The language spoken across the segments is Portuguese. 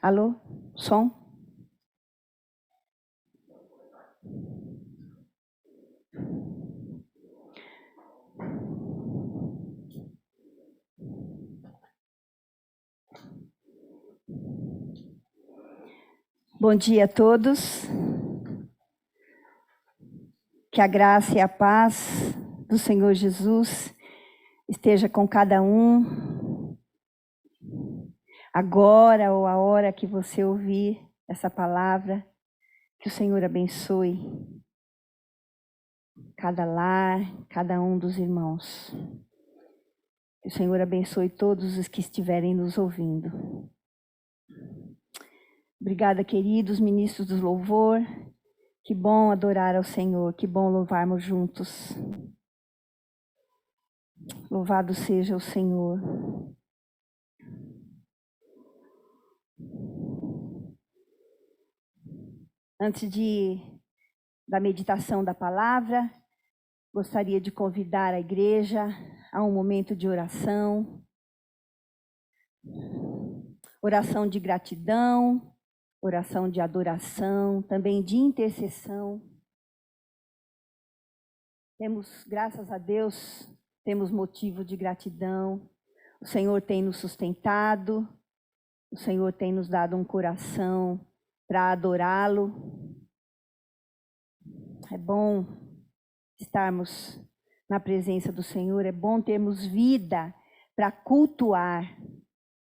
Alô? Som? Bom dia a todos. Que a graça e a paz do Senhor Jesus esteja com cada um, agora ou a hora que você ouvir essa palavra. Que o Senhor abençoe cada lar, cada um dos irmãos. Que o Senhor abençoe todos os que estiverem nos ouvindo. Obrigada, queridos ministros do louvor. Que bom adorar ao Senhor, que bom louvarmos juntos. Louvado seja o Senhor. Antes da meditação da palavra, gostaria de convidar a igreja a um momento de oração. Oração de gratidão, oração de adoração, também de intercessão. Temos, graças a Deus, temos motivo de gratidão. O Senhor tem nos sustentado, o Senhor tem nos dado um coração para adorá-lo. É bom estarmos na presença do Senhor, é bom termos vida para cultuar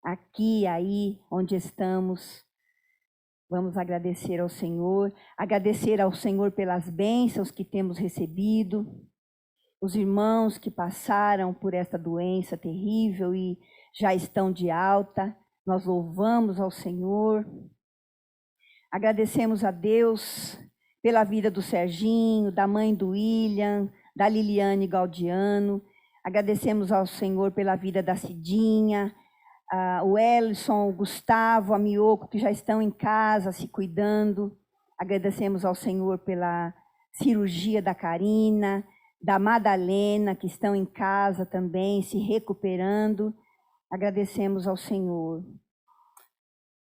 aqui, aí, onde estamos. Vamos agradecer ao Senhor pelas bênçãos que temos recebido, os irmãos que passaram por esta doença terrível e já estão de alta. Nós louvamos ao Senhor. Agradecemos a Deus pela vida do Serginho, da mãe do William, da Liliane Galdiano. Agradecemos ao Senhor pela vida da Cidinha, o Ellison, o Gustavo, a Mioco, que já estão em casa se cuidando. Agradecemos ao Senhor pela cirurgia da Karina, da Madalena, que estão em casa também, se recuperando. Agradecemos ao Senhor.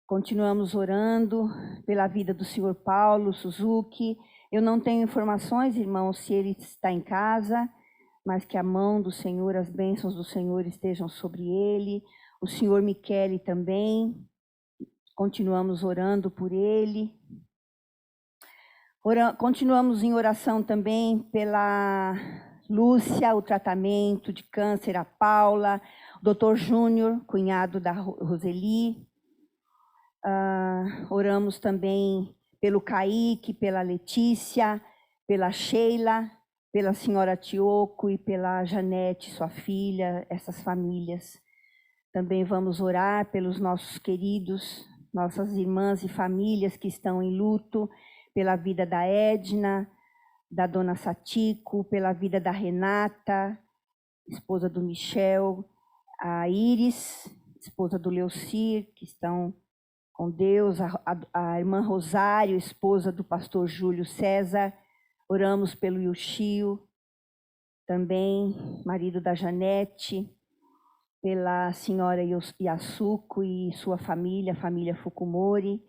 Continuamos orando pela vida do senhor Paulo Suzuki. Eu não tenho informações, irmãos, se ele está em casa, mas que a mão do Senhor, as bênçãos do Senhor estejam sobre ele. O senhor Michele também. Continuamos orando por ele. Continuamos em oração também pela Lúcia, o tratamento de câncer, a Paula, o doutor Júnior, cunhado da Roseli. Oramos também pelo Kaique, pela Letícia, pela Sheila, pela senhora Tioco e pela Janete, sua filha, essas famílias. Também vamos orar pelos nossos queridos, nossas irmãs e famílias que estão em luto, pela vida da Edna, da dona Satico, pela vida da Renata, esposa do Michel, a Iris, esposa do Leucir, que estão com Deus, a irmã Rosário, esposa do pastor Júlio César. Oramos pelo Yushio, também marido da Janete, pela senhora Yasuko e sua família, a família Fukumori,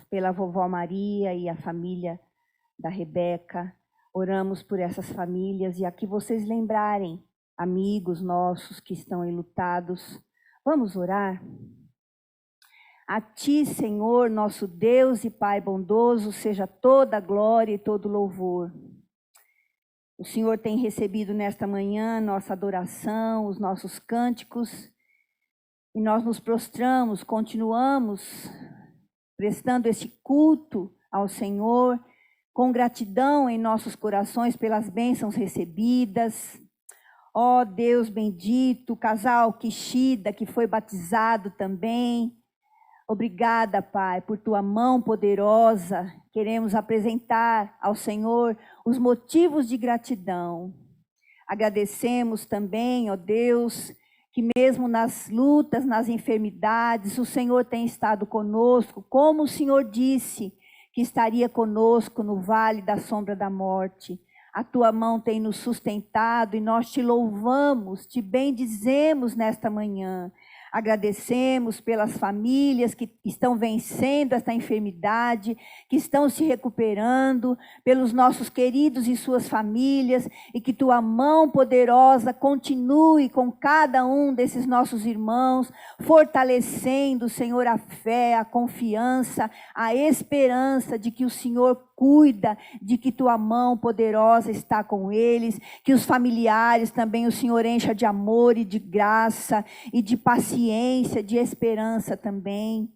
pela vovó Maria e a família da Rebeca. Oramos por essas famílias e aqui vocês lembrarem, amigos nossos que estão enlutados. Vamos orar? A ti, Senhor, nosso Deus e Pai bondoso, seja toda a glória e todo o louvor. O Senhor tem recebido nesta manhã nossa adoração, os nossos cânticos, e nós nos prostramos, continuamos prestando esse culto ao Senhor, com gratidão em nossos corações pelas bênçãos recebidas. Ó Deus bendito, o casal Kishida, que foi batizado também. Obrigada, Pai, por tua mão poderosa. Queremos apresentar ao Senhor os motivos de gratidão. Agradecemos também, ó Deus, que mesmo nas lutas, nas enfermidades, o Senhor tem estado conosco, como o Senhor disse que estaria conosco no vale da sombra da morte. A tua mão tem nos sustentado e nós te louvamos, te bendizemos nesta manhã. Agradecemos pelas famílias que estão vencendo esta enfermidade, que estão se recuperando, pelos nossos queridos e suas famílias, e que tua mão poderosa continue com cada um desses nossos irmãos, fortalecendo, Senhor, a fé, a confiança, a esperança de que o Senhor cuida, de que tua mão poderosa está com eles, que os familiares também o Senhor encha de amor e de graça e de paciência, de esperança também.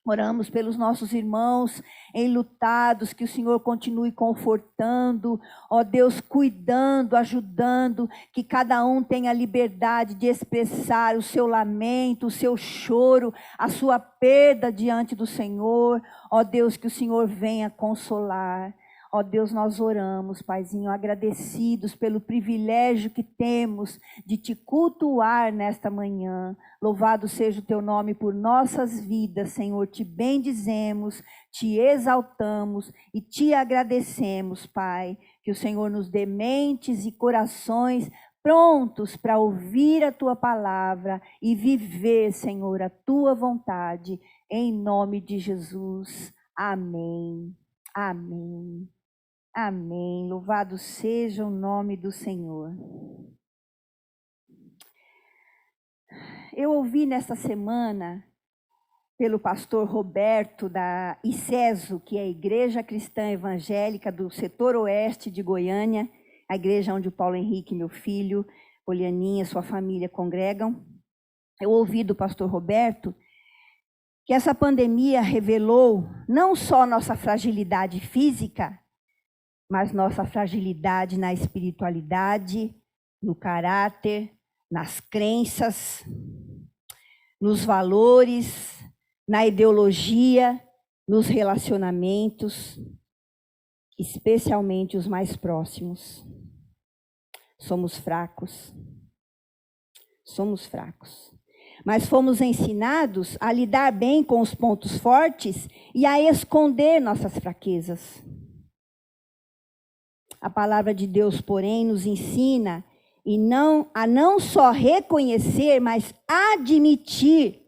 Oramos pelos nossos irmãos enlutados, que o Senhor continue confortando, ó Deus, cuidando, ajudando, que cada um tenha liberdade de expressar o seu lamento, o seu choro, a sua perda diante do Senhor. Ó Deus, que o Senhor venha consolar. Ó Deus, nós oramos, Paizinho, agradecidos pelo privilégio que temos de te cultuar nesta manhã. Louvado seja o teu nome por nossas vidas, Senhor. Te bendizemos, te exaltamos e te agradecemos, Pai. Que o Senhor nos dê mentes e corações prontos para ouvir a tua palavra e viver, Senhor, a tua vontade. Em nome de Jesus. Amém. Amém. Amém. Louvado seja o nome do Senhor. Eu ouvi nesta semana, pelo pastor Roberto da ICESO, que é a Igreja Cristã Evangélica do setor oeste de Goiânia, a igreja onde o Paulo Henrique, meu filho, Polianinha, sua família congregam. Eu ouvi do pastor Roberto que essa pandemia revelou não só nossa fragilidade física, mas nossa fragilidade na espiritualidade, no caráter, nas crenças, nos valores, na ideologia, nos relacionamentos, especialmente os mais próximos. Somos fracos. Somos fracos. Mas fomos ensinados a lidar bem com os pontos fortes e a esconder nossas fraquezas. A palavra de Deus, porém, nos ensina a não só reconhecer, mas admitir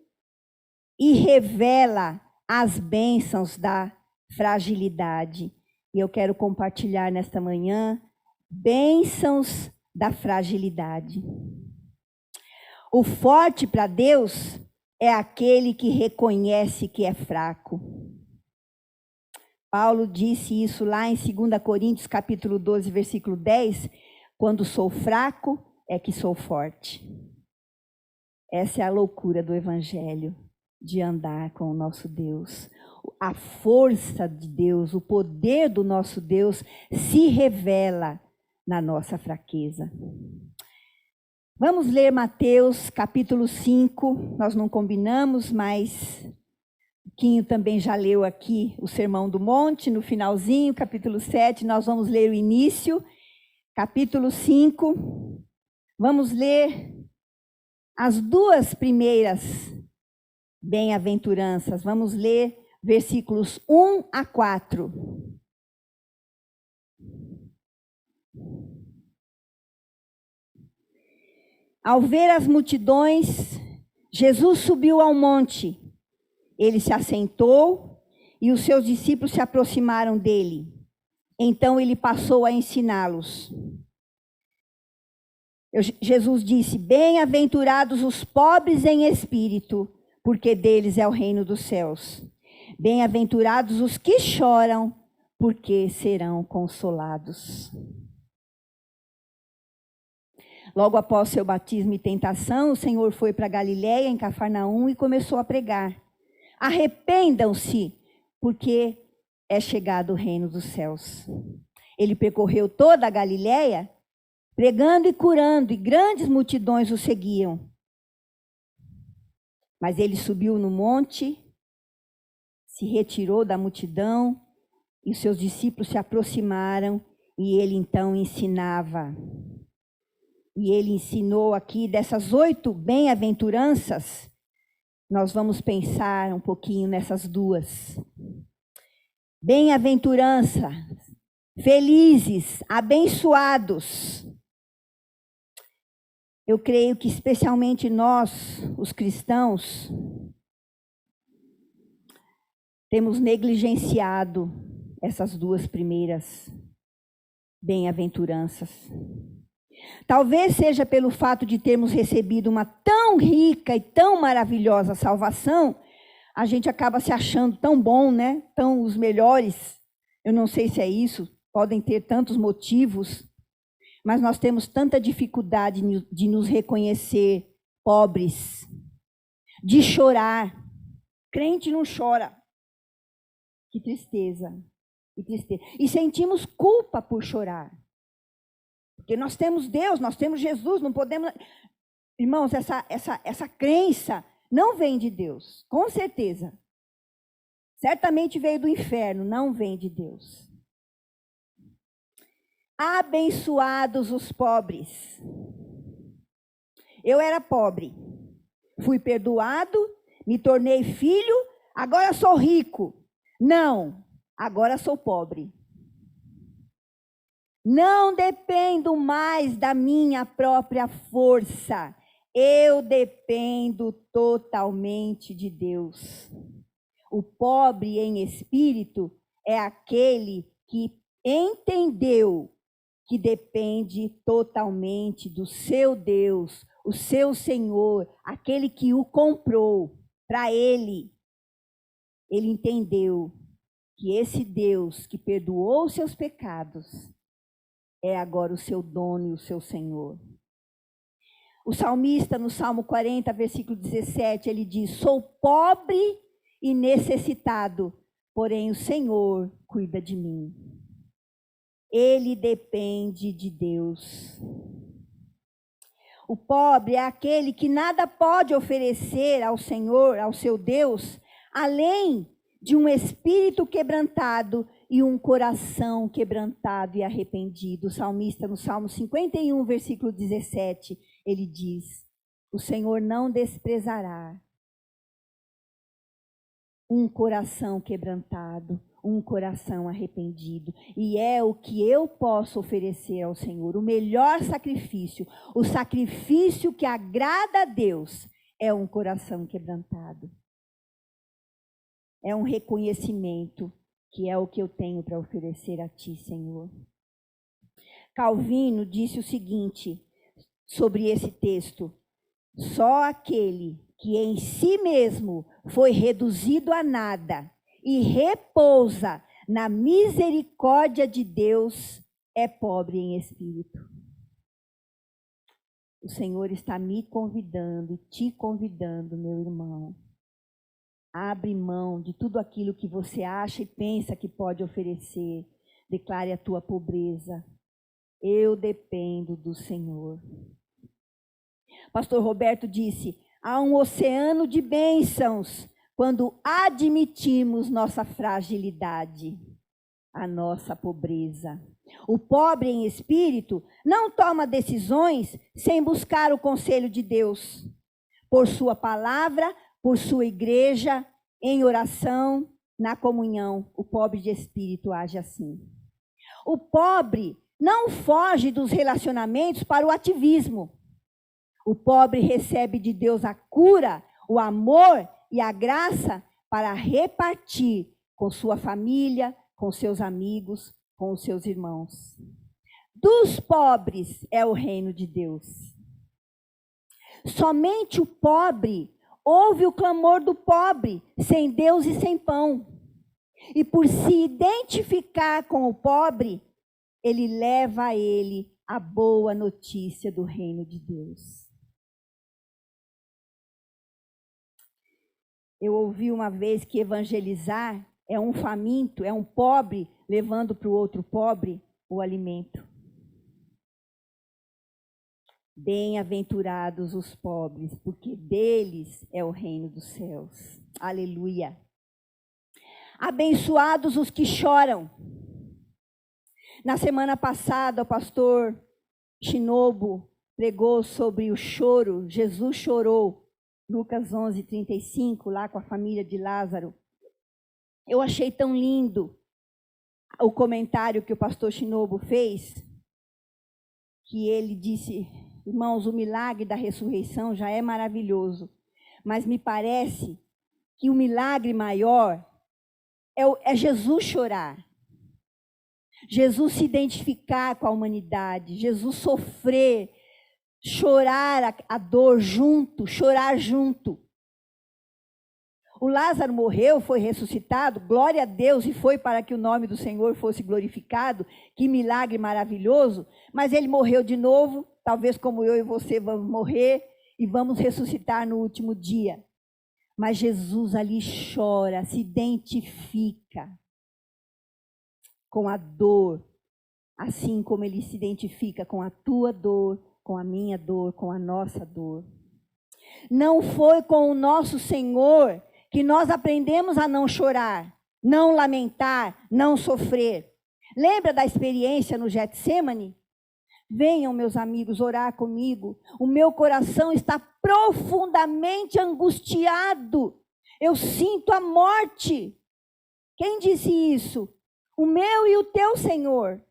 e revela as bênçãos da fragilidade. E eu quero compartilhar nesta manhã bênçãos da fragilidade. O forte para Deus é aquele que reconhece que é fraco. Paulo disse isso lá em 2 Coríntios, capítulo 12, versículo 10, quando sou fraco é que sou forte. Essa é a loucura do evangelho, de andar com o nosso Deus. A força de Deus, o poder do nosso Deus se revela na nossa fraqueza. Vamos ler Mateus, capítulo 5, nós não combinamos, mas Quinho também já leu aqui o Sermão do Monte, no finalzinho, capítulo 7, nós vamos ler o início, capítulo 5, vamos ler as duas primeiras bem-aventuranças, vamos ler versículos 1 a 4. Ao ver as multidões, Jesus subiu ao monte. Ele se assentou e os seus discípulos se aproximaram dele. Então ele passou a ensiná-los. Jesus disse: bem-aventurados os pobres em espírito, porque deles é o reino dos céus. Bem-aventurados os que choram, porque serão consolados. Logo após seu batismo e tentação, o Senhor foi para Galiléia, em Cafarnaum, e começou a pregar: arrependam-se, porque é chegado o reino dos céus. Ele percorreu toda a Galiléia, pregando e curando, e grandes multidões o seguiam. Mas ele subiu no monte, se retirou da multidão, e os seus discípulos se aproximaram, e ele então ensinava. E ele ensinou aqui dessas 8 bem-aventuranças, nós vamos pensar um pouquinho nessas duas. Bem-aventurança, felizes, abençoados. Eu creio que especialmente nós, os cristãos, temos negligenciado essas duas primeiras bem-aventuranças. Talvez seja pelo fato de termos recebido uma tão rica e tão maravilhosa salvação, a gente acaba se achando tão bom, né? Tão os melhores. Eu não sei se é isso, podem ter tantos motivos, mas nós temos tanta dificuldade de nos reconhecer pobres, de chorar. Crente não chora. Que tristeza, que tristeza. E sentimos culpa por chorar. Porque nós temos Deus, nós temos Jesus, não podemos... Irmãos, essa crença não vem de Deus, com certeza. Certamente veio do inferno, não vem de Deus. Abençoados os pobres. Eu era pobre, fui perdoado, me tornei filho, agora sou rico. Não, agora sou pobre. Não dependo mais da minha própria força. Eu dependo totalmente de Deus. O pobre em espírito é aquele que entendeu que depende totalmente do seu Deus, o seu Senhor, aquele que o comprou para ele. Ele entendeu que esse Deus que perdoou seus pecados é agora o seu dono e o seu Senhor. O salmista, no Salmo 40, versículo 17, ele diz: sou pobre e necessitado, porém o Senhor cuida de mim. Ele depende de Deus. O pobre é aquele que nada pode oferecer ao Senhor, ao seu Deus, além de um espírito quebrantado e um coração quebrantado e arrependido. O salmista, no Salmo 51, versículo 17, ele diz: o Senhor não desprezará um coração quebrantado, um coração arrependido. E é o que eu posso oferecer ao Senhor, o melhor sacrifício, o sacrifício que agrada a Deus, é um coração quebrantado. É um reconhecimento que é o que eu tenho para oferecer a Ti, Senhor. Calvino disse o seguinte sobre esse texto: só aquele que em si mesmo foi reduzido a nada e repousa na misericórdia de Deus é pobre em espírito. O Senhor está me convidando e te convidando, meu irmão. Abre mão de tudo aquilo que você acha e pensa que pode oferecer. Declare a tua pobreza. Eu dependo do Senhor. Pastor Roberto disse: há um oceano de bênçãos quando admitimos nossa fragilidade, a nossa pobreza. O pobre em espírito não toma decisões sem buscar o conselho de Deus. Por sua palavra, por sua igreja, em oração, na comunhão, o pobre de espírito age assim. O pobre não foge dos relacionamentos para o ativismo. O pobre recebe de Deus a cura, o amor e a graça para repartir com sua família, com seus amigos, com os seus irmãos. Dos pobres é o reino de Deus. Somente o pobre ouve o clamor do pobre, sem Deus e sem pão. E por se identificar com o pobre, ele leva a ele a boa notícia do reino de Deus. Eu ouvi uma vez que evangelizar é um faminto, é um pobre levando para o outro pobre o alimento. Bem-aventurados os pobres, porque deles é o reino dos céus. Aleluia. Abençoados os que choram. Na semana passada, o pastor Shinobu pregou sobre o choro. Jesus chorou. Lucas 11:35, lá com a família de Lázaro. Eu achei tão lindo o comentário que o pastor Shinobu fez, que ele disse, Irmãos, o milagre da ressurreição já é maravilhoso, mas me parece que o milagre maior é Jesus chorar. Jesus se identificar com a humanidade, Jesus sofrer, chorar a dor junto, chorar junto. O Lázaro morreu, foi ressuscitado, glória a Deus, e foi para que o nome do Senhor fosse glorificado, que milagre maravilhoso, mas ele morreu de novo, talvez como eu e você vamos morrer, e vamos ressuscitar no último dia. Mas Jesus ali chora, se identifica com a dor, assim como ele se identifica com a tua dor, com a minha dor, com a nossa dor. Não foi com o nosso Senhor que nós aprendemos a não chorar, não lamentar, não sofrer. Lembra da experiência no Getsemane? Venham, meus amigos, orar comigo. O meu coração está profundamente angustiado. Eu sinto a morte. Quem disse isso? O meu e o teu Senhor.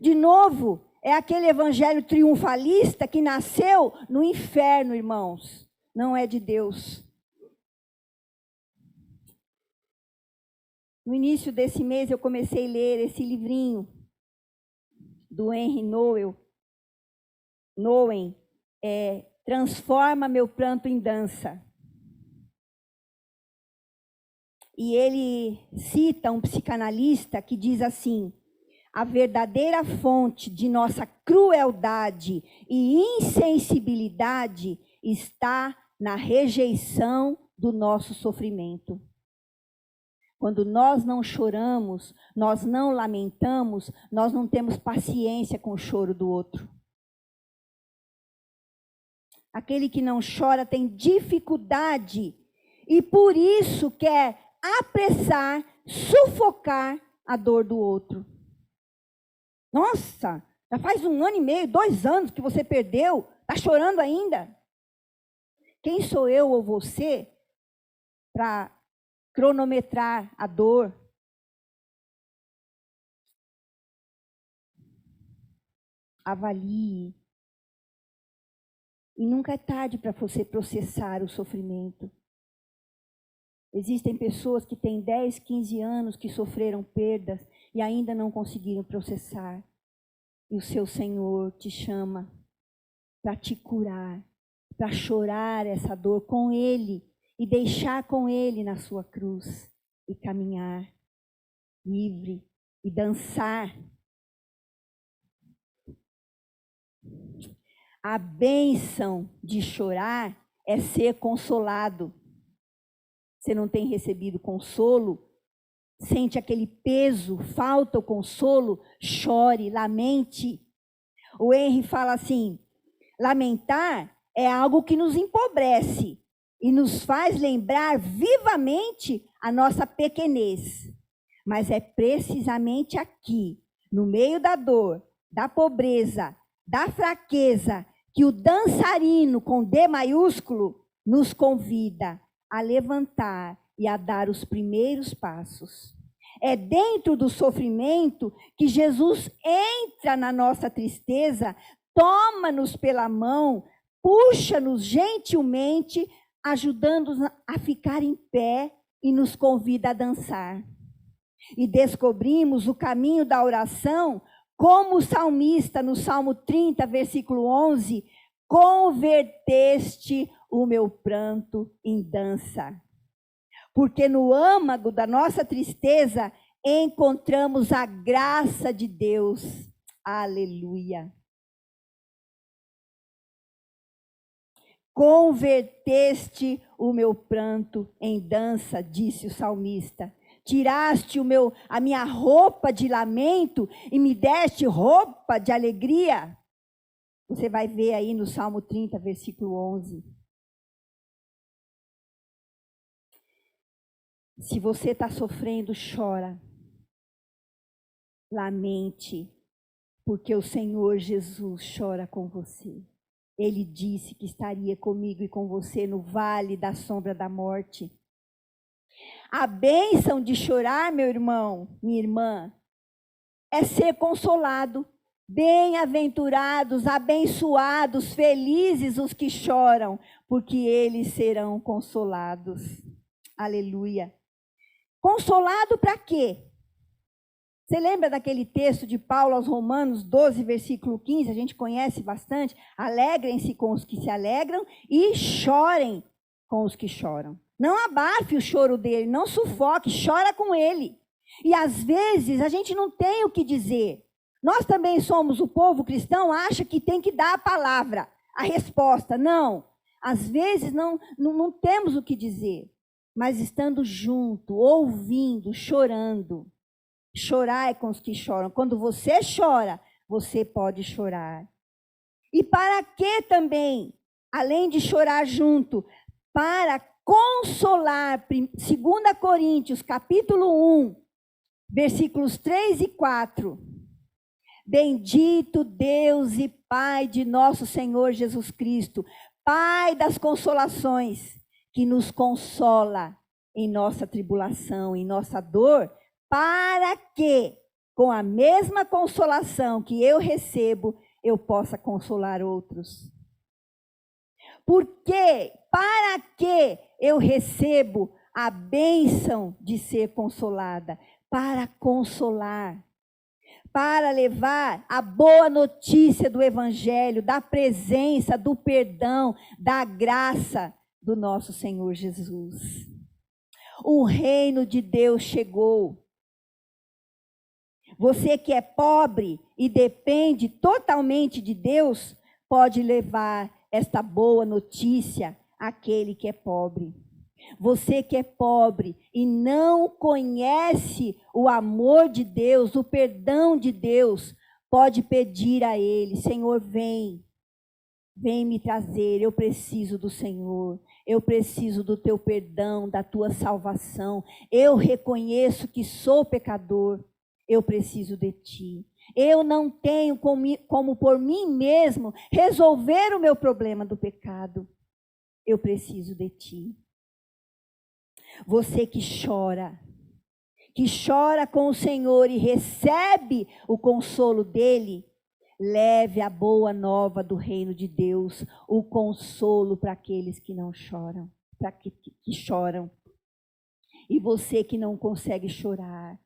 De novo, é aquele evangelho triunfalista que nasceu no inferno, irmãos. Não é de Deus. No início desse mês eu comecei a ler esse livrinho do Henry Nouwen, Transforma Meu Pranto em Dança. E ele cita um psicanalista que diz assim: a verdadeira fonte de nossa crueldade e insensibilidade está na rejeição do nosso sofrimento. Quando nós não choramos, nós não lamentamos, nós não temos paciência com o choro do outro. Aquele que não chora tem dificuldade e por isso quer apressar, sufocar a dor do outro. Nossa, já faz 1 ano e meio, 2 anos que você perdeu, está chorando ainda? Quem sou eu ou você para cronometrar a dor? Avalie. E nunca é tarde para você processar o sofrimento. Existem pessoas que têm 10, 15 anos que sofreram perdas e ainda não conseguiram processar. E o seu Senhor te chama para te curar, para chorar essa dor com Ele e deixar com Ele na sua cruz e caminhar livre e dançar. A bênção de chorar é ser consolado. Você não tem recebido consolo, sente aquele peso, falta o consolo, chore, lamente. O Henry fala assim: lamentar é algo que nos empobrece e nos faz lembrar vivamente a nossa pequenez. Mas é precisamente aqui, no meio da dor, da pobreza, da fraqueza, que o dançarino com D maiúsculo nos convida a levantar e a dar os primeiros passos. É dentro do sofrimento que Jesus entra na nossa tristeza, toma-nos pela mão, puxa-nos gentilmente, ajudando-nos a ficar em pé e nos convida a dançar. E descobrimos o caminho da oração, como o salmista no Salmo 30, versículo 11, converteste o meu pranto em dança. Porque no âmago da nossa tristeza encontramos a graça de Deus. Aleluia. Converteste o meu pranto em dança, disse o salmista. Tiraste a minha roupa de lamento e me deste roupa de alegria. Você vai ver aí no Salmo 30, versículo 11. Se você está sofrendo, chora. Lamente, porque o Senhor Jesus chora com você. Ele disse que estaria comigo e com você no vale da sombra da morte. A bênção de chorar, meu irmão, minha irmã, é ser consolado Bem-aventurados, abençoados, felizes os que choram, porque eles serão consolados. Aleluia. Consolado para quê? Você lembra daquele texto de Paulo aos Romanos 12, versículo 15? A gente conhece bastante. Alegrem-se com os que se alegram e chorem com os que choram. Não abafe o choro dele, não sufoque, chora com ele. E às vezes a gente não tem o que dizer. Nós também somos o povo cristão, acha que tem que dar a palavra, a resposta. Não, às vezes não temos o que dizer. Mas estando junto, ouvindo, chorando. Chorai com os que choram. Quando você chora, você pode chorar. E para que também? Além de chorar junto, para consolar. 2 Coríntios, capítulo 1, versículos 3 e 4. Bendito Deus e Pai de nosso Senhor Jesus Cristo, Pai das consolações, que nos consola em nossa tribulação, em nossa dor, para que, com a mesma consolação que eu recebo, eu possa consolar outros. Porque, para que eu recebo a bênção de ser consolada? Para consolar, para levar a boa notícia do Evangelho, da presença, do perdão, da graça do nosso Senhor Jesus. O reino de Deus chegou. Você que é pobre e depende totalmente de Deus, pode levar esta boa notícia àquele que é pobre. Você que é pobre e não conhece o amor de Deus, o perdão de Deus, pode pedir a Ele: Senhor, vem me trazer, eu preciso do Senhor, eu preciso do teu perdão, da tua salvação, eu reconheço que sou pecador. Eu preciso de ti. Eu não tenho como por mim mesmo resolver o meu problema do pecado. Eu preciso de ti. Você que chora com o Senhor e recebe o consolo dele, leve a boa nova do reino de Deus, o consolo para aqueles que não choram, para que choram. E você que não consegue chorar,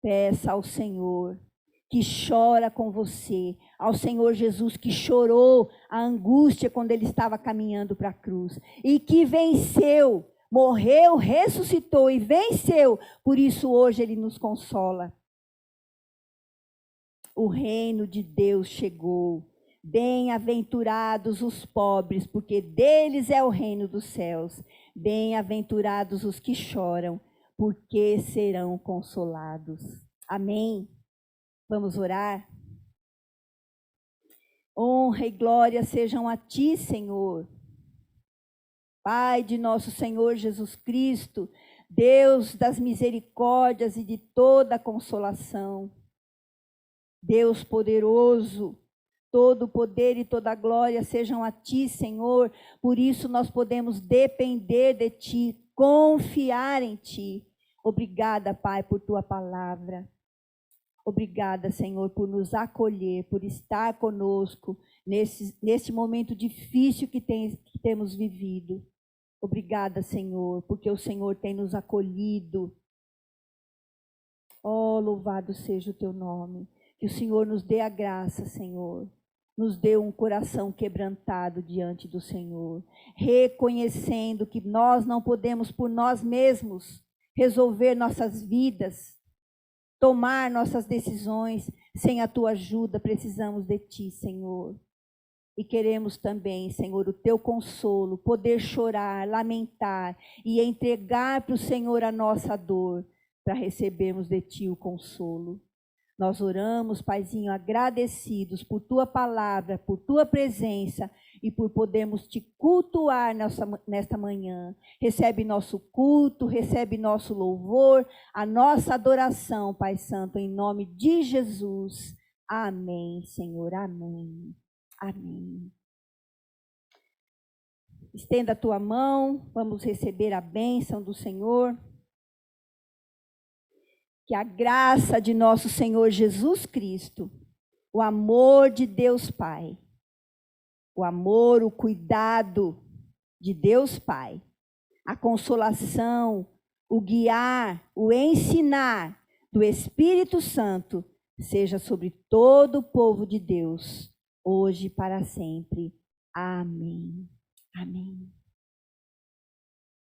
peça ao Senhor, que chora com você, ao Senhor Jesus, que chorou a angústia quando ele estava caminhando para a cruz, e que venceu, morreu, ressuscitou e venceu, por isso hoje ele nos consola. O reino de Deus chegou. Bem-aventurados os pobres, porque deles é o reino dos céus. Bem-aventurados os que choram, porque serão consolados. Amém? Vamos orar? Honra e glória sejam a ti, Senhor. Pai de nosso Senhor Jesus Cristo, Deus das misericórdias e de toda a consolação. Deus poderoso, todo o poder e toda a glória sejam a ti, Senhor. Por isso nós podemos depender de ti, confiar em ti. Obrigada, Pai, por tua palavra. Obrigada, Senhor, por nos acolher, por estar conosco nesse momento difícil que temos vivido. Obrigada, Senhor, porque o Senhor tem nos acolhido. Oh, louvado seja o teu nome. Que o Senhor nos dê a graça, Senhor. Nos dê um coração quebrantado diante do Senhor, reconhecendo que nós não podemos por nós mesmos resolver nossas vidas, tomar nossas decisões. Sem a tua ajuda, precisamos de ti, Senhor. E queremos também, Senhor, o teu consolo, poder chorar, lamentar e entregar para o Senhor a nossa dor, para recebermos de ti o consolo. Nós oramos, Paizinho, agradecidos por tua palavra, por tua presença e por podermos te cultuar nesta manhã. Recebe nosso culto, recebe nosso louvor, a nossa adoração, Pai Santo, em nome de Jesus. Amém, Senhor, amém. Amém. Estenda a tua mão, vamos receber a bênção do Senhor. Que a graça de nosso Senhor Jesus Cristo, o amor de Deus Pai, o amor, o cuidado de Deus Pai, a consolação, o guiar, o ensinar do Espírito Santo seja sobre todo o povo de Deus, hoje e para sempre. Amém. Amém.